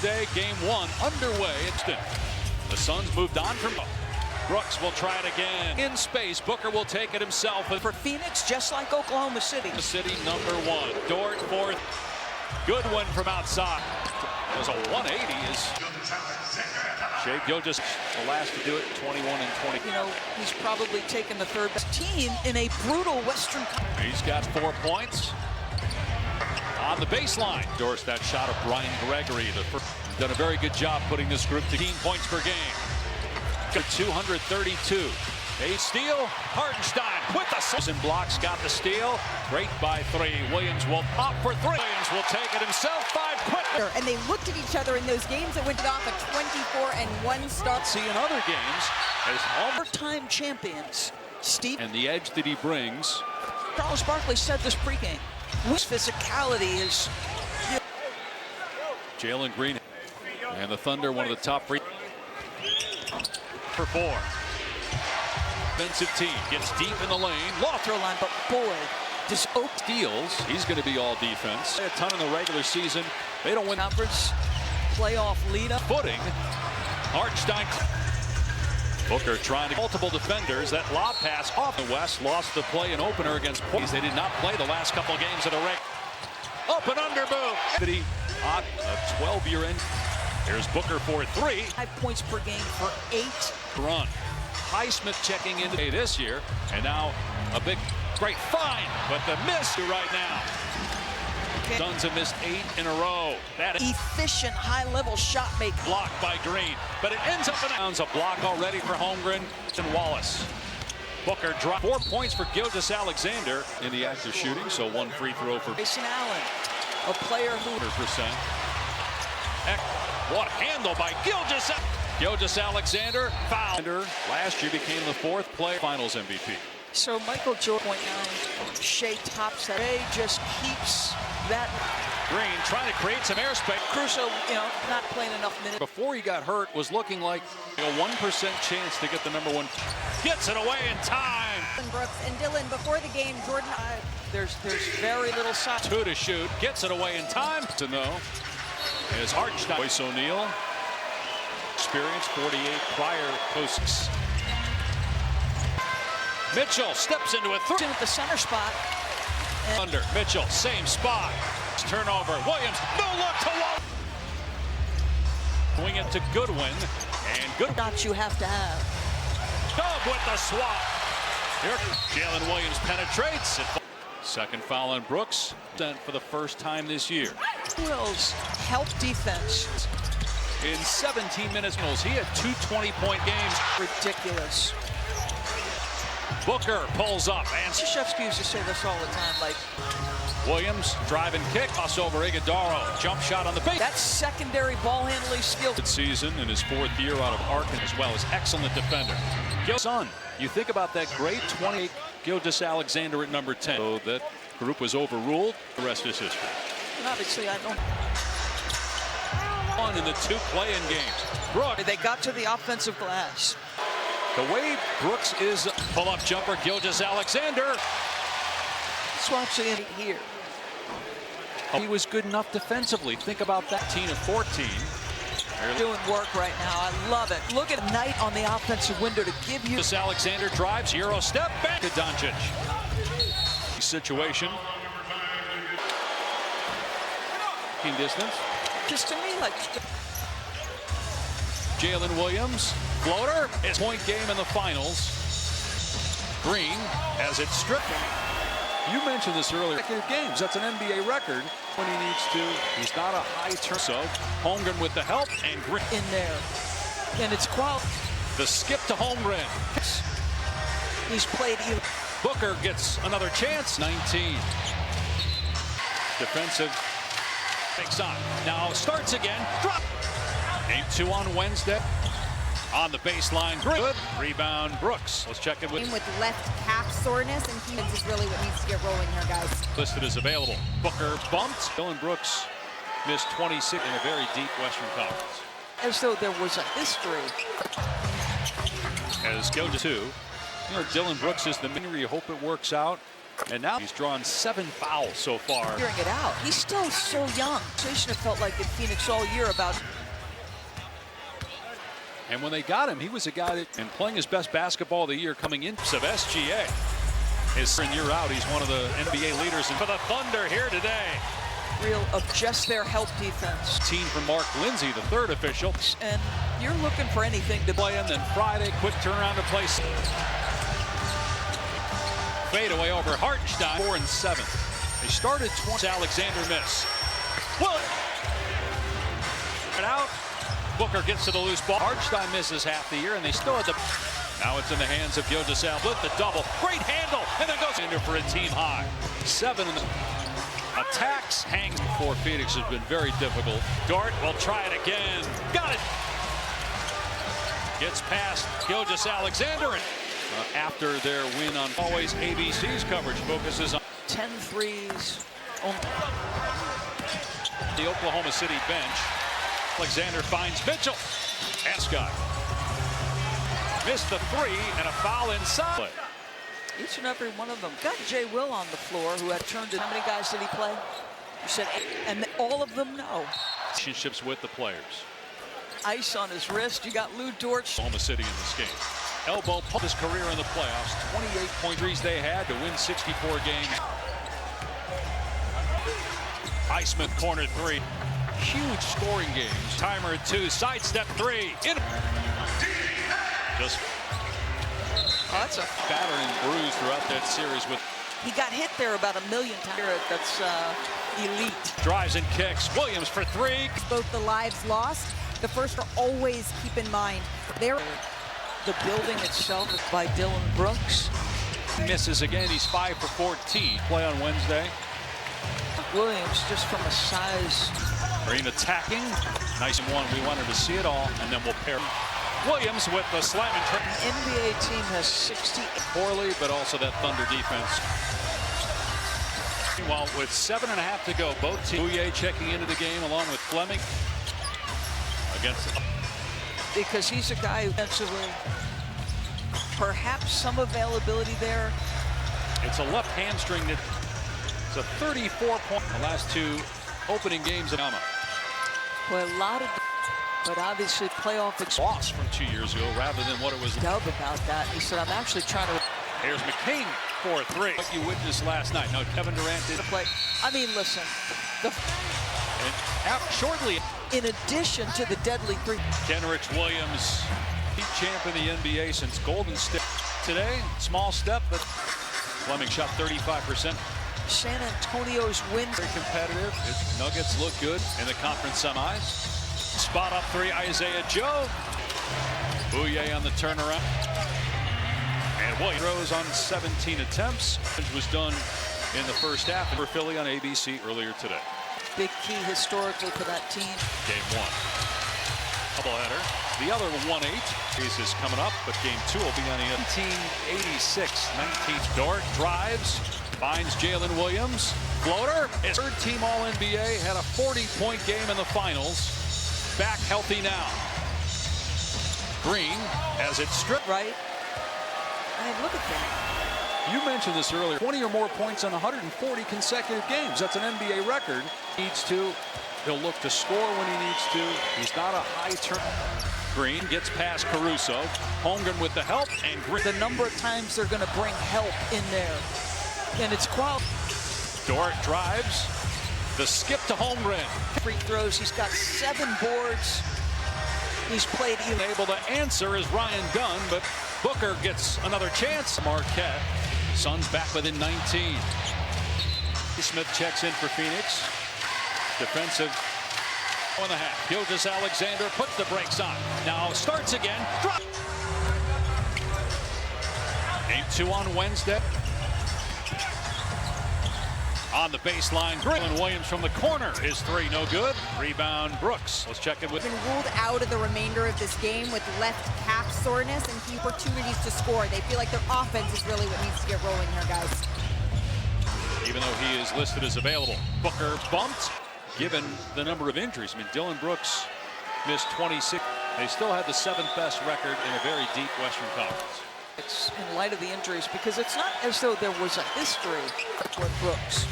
Wednesday, game 1 underway. The Suns moved on from Brooks will try it again. In space, Booker will take it himself. For Phoenix, just like Oklahoma City. The city number 1. Dort fourth. Good one from outside. There's a 180 is Shea Gilgeous, the last to do it, 21 and 20. You know, he's probably taken the third best team in a brutal Western. He's got 4 points. On the baseline, Doris that shot of Brian Gregory. Done a very good job putting this group to 15 points per game. Got 232. A steal. Hartenstein with the and blocks. Got the steal. Great by 3. Williams will pop for 3. Williams will take it himself. 5 quick. And they looked at each other in those games that went off a 24-1 start. See in other games as overtime champions. Steve and the edge that he brings. Charles Barkley said this pregame. His physicality is. Jalen Green and the Thunder, one of the top 3 for 4. Offensive team gets deep in the lane. Law throw line, but boy, this Oak steals. He's going to be all defense. A ton in the regular season. They don't win conference playoff lead up. Footing. Hartenstein. Booker trying to multiple defenders. That lob pass off the West lost the play in opener against Portland. They did not play the last couple of games of the reg. Up and under move. A 12-year end. Here's Booker for 3. 5 points per game for 8. Run. Highsmith checking into this year, and now a big, great find, but the miss right now. Okay. Suns have missed 8 in a row. That is efficient, high-level shot making. Blocked by Green, but it ends up in a block already for Holmgren and Wallace. Booker dropped 4 points for Gilgeous Alexander in the act of shooting, so 1 free throw for Grayson Allen, a player who 100%. What handle by Gilgeous. Gilgeous Alexander foul. Last year became the 4th play Finals MVP. So Michael Jordan, 0.9. Shea tops that. Shea just keeps that. Green trying to create some airspace. Crusoe, you know, not playing enough minutes. Before he got hurt, was looking like a 1% chance to get the number 1. Gets it away in time. Brooks and Dylan before the game. Jordan. There's very little shot. 2 to shoot. Gets it away in time. To know is Hartenstein. Royce O'Neal. Experience 48 prior posts. Mitchell steps into a 3 at the center spot. Under Mitchell, same spot. Turnover. Williams, no look to Wall. Swing it to Goodwin, and Goodwin. Shots you have to have. Dub with the swap. Here, Jalen Williams penetrates. Second foul on Brooks. For the first time this year. Wills help defense. In 17 minutes, he had 2 20-point games. Ridiculous. Booker pulls up. And Krzyzewski used to say this all the time, like. Williams, drive and kick. Crossover, Iguodaro. Jump shot on the base. That's secondary ball handling skill. Good season in his 4th year out of Arkansas, as well as excellent defender. Son, you think about that great 28 Gilgeous Alexander at number 10. So that group was overruled. The rest is history. And obviously, I don't. In the 2 play-in games. Brooks. They got to the offensive glass. The way Brooks is pull-up jumper, Gilgeous Alexander. Let's watch the end here. He was good enough defensively. Think about that. 13 of 14. Doing work right now. I love it. Look at Knight on the offensive window to give you. Gilgeous Alexander drives, Euro step back to Doncic. Situation. Distance. Just to me, like. Jalen Williams, floater. It's point game in the finals. Green has it stripped. You mentioned this earlier. Games. That's an NBA record. When he needs to, he's not a high turn. So Holmgren with the help and Green in there, and it's quality. The skip to Holmgren. He's played. Booker gets another chance. 19. Defensive. Takes on. Now starts again. Drop. Game 2 on Wednesday. On the baseline. Good. Rebound Brooks. Let's check it with left calf soreness, and he is really what needs to get rolling here, guys. Listed as available. Booker bumped. Dylan Brooks missed 26 in a very deep Western Conference. As though there was a history. As Gilgeous 2. You know, Dylan Brooks is the minor. You hope it works out. And now he's drawn 7 fouls so far. Figuring it out. He's still so young. So he should have felt like in Phoenix all year about. And when they got him, he was a guy that, and playing his best basketball of the year coming in of SGA. His year out, he's one of the NBA leaders. And for the Thunder here today. Real of just their help defense. Team from Mark Lindsay, the third official. And you're looking for anything to play him. Then Friday, quick turnaround to place. Fadeaway over Hartenstein, 4 and 7. They started twice. Alexander miss. Well, out. Booker gets to the loose ball. Hartenstein misses half the year, and they still had the. Now it's in the hands of Gilgeous-Alexander. With the double, great handle, and then goes into for a team high. 7 in the attacks, hangs before Phoenix has been very difficult. Dort will try it again. Got it. Gets past Gilgeous-Alexander. After their win on always ABC's coverage focuses on 10 threes. The Oklahoma City bench. Alexander finds Mitchell. Ascot missed the 3 and a foul inside. Each and every one of them. Got Jay Will on the floor, who had turned in. How many guys did he play? You said 8, and all of them know. Relationships with the players. Ice on his wrist. You got Lou Dort. Oklahoma City in this game. Elbow pumped his career in the playoffs. 28.3s they had to win 64 games. Highsmith corner 3. Huge scoring games. Timer at 2. Sidestep 3. Just that's a battered and bruised throughout that series. With he got hit there about 1,000,000 times. That's elite. Drives and kicks. Williams for 3. Both the lives lost. The first are always keep in mind. They're the building itself is by Dylan Brooks. Misses again. He's 5 for 14. Play on Wednesday. Williams just from a size. Green attacking. Nice one. We wanted to see it all, and then we'll pair. Williams with the slam and trip. The NBA team has 60. Poorly, but also that Thunder defense. Well, with 7.5 to go, both teams. Bouye checking into the game along with Fleming. Against because he's a guy who defensively, perhaps some availability there. It's a left hamstring that it's a 34-point the last 2 opening games of Alma. Well, a lot of, but obviously playoff loss from 2 years ago rather than what it was. Dub about that. He said, I'm actually trying to. Here's McCain for 3. What you witnessed last night. No, Kevin Durant did play. I mean, listen. And shortly. In addition to the deadly 3. Kenrich Williams, champ in the NBA since Golden State. Today, small step, but Fleming shot 35%. San Antonio's win. Very competitive. Nuggets look good in the conference semis. Spot up 3, Isaiah Joe. Bouye on the turnaround. And Williams throws on 17 attempts. It was done in the first half for Philly on ABC earlier today. Big key historically for that team. Game 1. Doubleheader. The other 1-8 is coming up, but game 2 will be on the 1986. 19th. Dort drives, finds Jalen Williams. Floater. His 3rd team All-NBA had a 40-point game in the finals. Back healthy now. Green has it stripped. Right. I mean, look at that. You mentioned this earlier. 20 or more points in 140 consecutive games. That's an NBA record. Needs to. He'll look to score when he needs to. He's not a high turn. Green gets past Caruso. Holmgren with the help. And Green. The number of times they're going to bring help in there. And it's quality. Dort drives. The skip to Holmgren. Free throws. He's got 7 boards. He's played. Able to answer is Ryan Dunn, but Booker gets another chance. Marquette. Suns back within 19. Smith checks in for Phoenix. Defensive 1.5. Gilgeous-Alexander puts the brakes on. Now starts again. Drop. Game 2 on Wednesday. On the baseline, Jalen Williams from the corner. His 3 no good. Rebound Brooks. Let's check it with. Been ruled out of the remainder of this game with left calf soreness and few opportunities to score. They feel like their offense is really what needs to get rolling here, guys. Even though he is listed as available. Booker bumped, given the number of injuries. I mean, Dylan Brooks missed 26. They still had the 7th best record in a very deep Western Conference. It's in light of the injuries, because it's not as though there was a history with Brooks.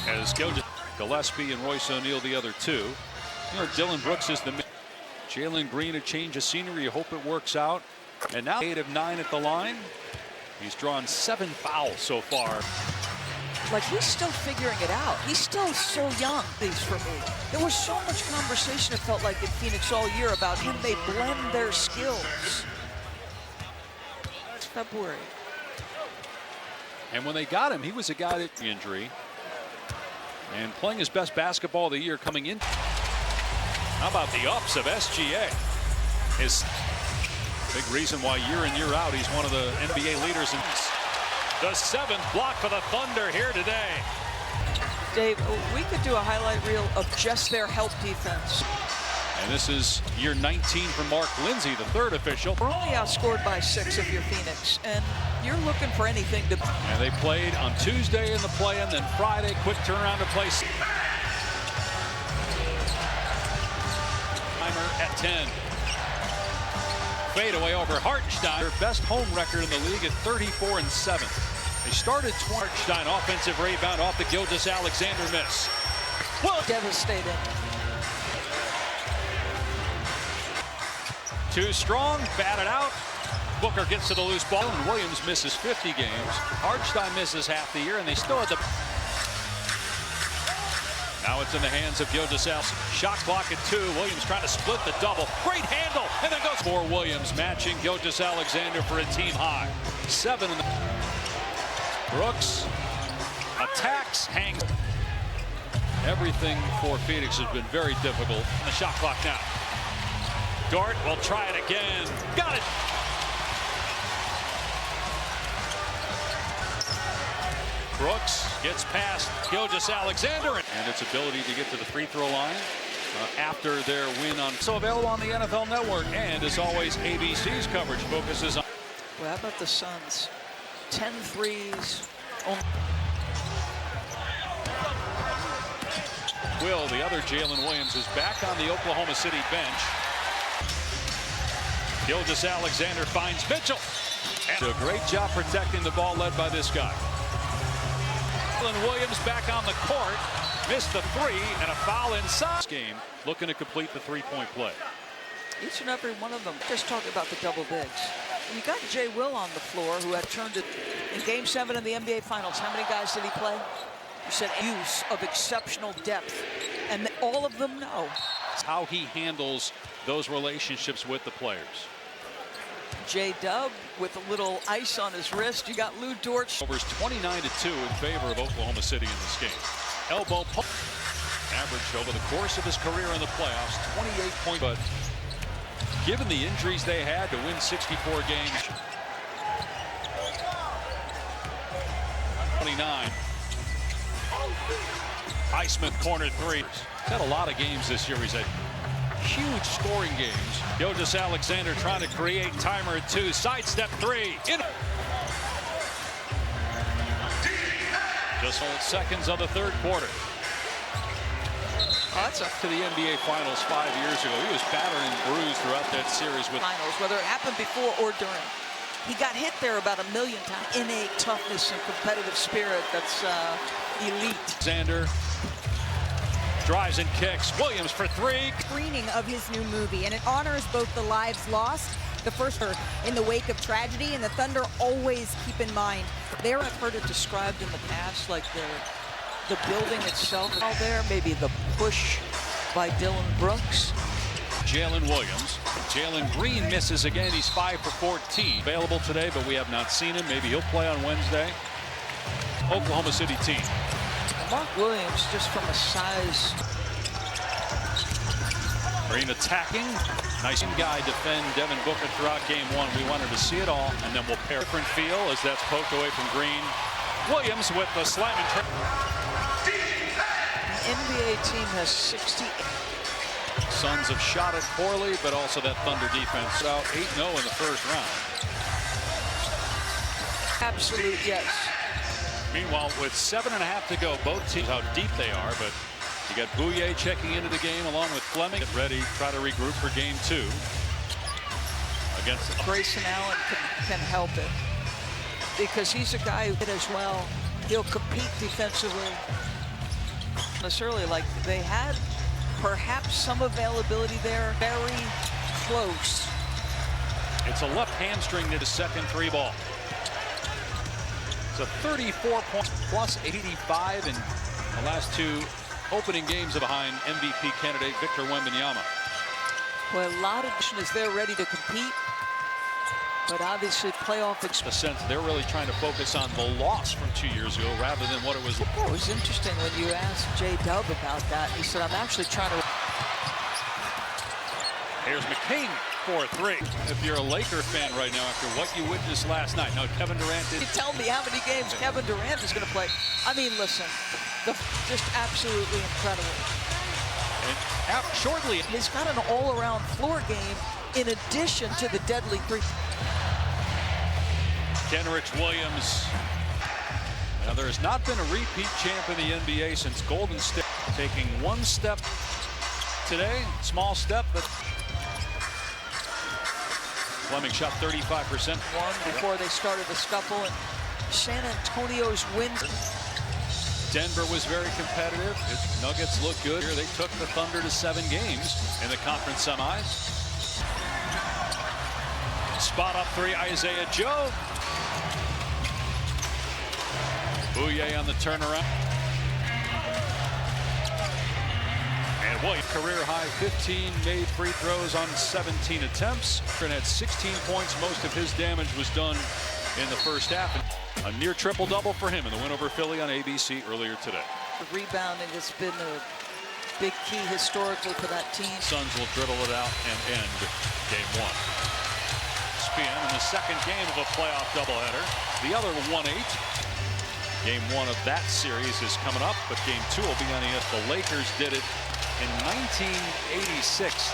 As Gillespie and Royce O'Neal, the other two. You know, Dylan Brooks is the Jalen Green, a change of scenery. You hope it works out. And now 8 of 9 at the line. He's drawn 7 fouls so far. Like, he's still figuring it out. He's still so young, at least for me. There was so much conversation, it felt like, in Phoenix all year about him. They blend their skills. It's February. And when they got him, he was a guy that injury. And playing his best basketball of the year coming in. How about the ups of SGA? His big reason why year in, year out, he's one of the NBA leaders. The 7th block for the Thunder here today. Dave, we could do a highlight reel of just their help defense. And this is year 19 for Mark Lindsay, the 3rd official. We're only outscored by 6 if you're Phoenix, and you're looking for anything to... And they played on Tuesday in the play-in, then Friday, quick turnaround to play. Timer at 10. Fadeaway over Hartenstein. Their best home record in the league at 34-7. They started Hartenstein, offensive rebound off the Gilgeous-Alexander miss. Well, devastating. Too strong, batted out. Booker gets to the loose ball, and Williams misses 50 games. Hartenstein misses half the year, and they still had the... Now it's in the hands of Gilgeous-Alexander. Shot clock at 2. Williams trying to split the double. Great handle, and then goes for Williams, matching Gilgeous-Alexander for a team high. 7 in the... Brooks attacks, hangs. Everything for Phoenix has been very difficult. The shot clock now. Dort will try it again. Got it. Brooks gets past Gilgeous-Alexander and its ability to get to the free throw line after their win on. So available on the NFL Network, and as always, ABC's coverage focuses on. Well, how about the Suns? 10 threes. Will, the other Jalen Williams, is back on the Oklahoma City bench. Gilgeous-Alexander finds Mitchell. And a great job protecting the ball, led by this guy. Jalen Williams back on the court. Missed the 3 and a foul inside. This game looking to complete the three-point play. Each and every one of them. Just talking about the double bigs. You got Jay Will on the floor, who had turned it in Game 7 in the NBA Finals. How many guys did he play? You said use of exceptional depth, and all of them know. It's how he handles those relationships with the players. J-Dub with a little ice on his wrist. You got Lou Dort. Overs 29-2 in favor of Oklahoma City in this game. Elbow pull. Averaged over the course of his career in the playoffs 28 points, but given the injuries they had to win 64 games. 29. Highsmith corner 3. He's had a lot of games this year. He's had huge scoring games. Gilgeous-Alexander trying to create, timer at 2. Sidestep 3. Just hold seconds of the 3rd quarter. Oh, that's up to the NBA Finals 5 years ago. He was battered and bruised throughout that series with Finals, whether it happened before or during. He got hit there about 1 million times. Innate toughness and competitive spirit that's elite. Alexander drives and kicks. Williams for 3. Screening of his new movie, and it honors both the lives lost, the first in the wake of tragedy, and the Thunder always keep in mind. I've heard it described in the past, like the building itself out there, maybe the push by Dylan Brooks. Jalen Williams. Jalen Green misses again. He's 5 for 14. Available today, but we have not seen him. Maybe he'll play on Wednesday. Oklahoma City team. Mark Williams, just from a size. Green attacking. Nice guy defend Devin Booker throughout game 1. We wanted to see it all, and then we'll pair. Different feel as that's poked away from Green. Williams with the slam and The NBA team has 68. Suns have shot it poorly, but also that Thunder defense out 8-0 in the first round. Absolute yes. Meanwhile, with 7.5 to go, both teams how deep they are, but you got Bouye checking into the game along with Fleming. Get ready, try to regroup for game 2 against Grayson Allen can help it because he's a guy who as well. He'll compete defensively. Necessarily like they had perhaps some availability there. Very close. It's a left hamstring to the second three ball. It's a 34 points plus 85 in the last two opening games behind MVP candidate Victor Wembanyama. Well, a lot of is they're ready to compete, but obviously playoff In a sense, they're really trying to focus on the loss from 2 years ago rather than what it was. It was interesting when you asked J-Dub about that. He said, I'm actually trying to. Here's McCain for three. If you're a Laker fan right now after what you witnessed last night. Now, Kevin Durant did. You tell me how many games Kevin Durant is going to play. I mean, listen, just absolutely incredible. And shortly, he's got an all-around floor game in addition to the deadly three. Kenrich Williams. Now, there has not been a repeat champ in the NBA since Golden State. Taking one step today, small step, but Fleming shot 35%. One before they started the scuffle, and San Antonio's win. Denver was very competitive. Its Nuggets look good here. They took the Thunder to 7 games in the conference semis. Spot up three, Isaiah Joe. Bouye on the turnaround. And Williams, career high 15 made free throws on 17 attempts. And had 16 points. Most of his damage was done in the first half. A near triple-double for him in the win over Philly on ABC earlier today. The rebounding has been a big key historically for that team. Suns will dribble it out and end game one. SPM in the second game of a playoff doubleheader. The other 1-8. Game one of that series is coming up, but game two will be on if the Lakers did it in 1986,